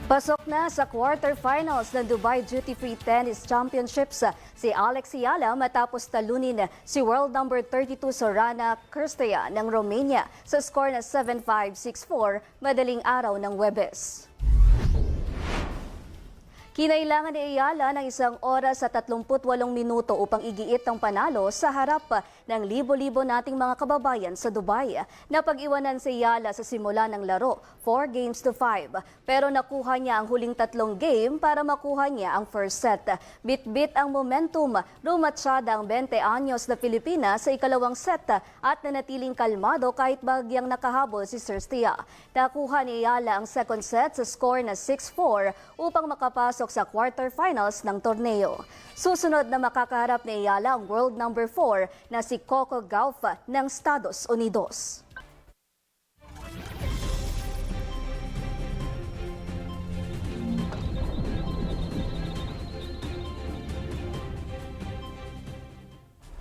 Pasok na sa quarterfinals ng Dubai Duty Free Tennis Championships si Alex Ayala matapos talunin si world number 32 Sorana Cirstea ng Romania sa score na 7-5, 6-4 madaling araw ng Huwebes. Kinailangan ni Ayala ng 1 oras at 38 minuto upang igiit ang panalo sa harap ng libo-libo nating mga kababayan sa Dubai. Napag-iwanan si Ayala sa simula ng laro, 4-5. Pero nakuha niya ang huling 3 game para makuha niya ang first set. Bit-bit ang momentum, lumatsyada ang 20 anyos na Pilipina sa ikalawang set at nanatiling kalmado kahit bagyang nakahabol si Cirstea. Nakuha ni Ayala ang second set sa score na 6-4 upang makapasok sa quarterfinals ng torneo. Susunod na makakaharap ni Ayala ang world number 4 na si Coco Gauff ng Estados Unidos.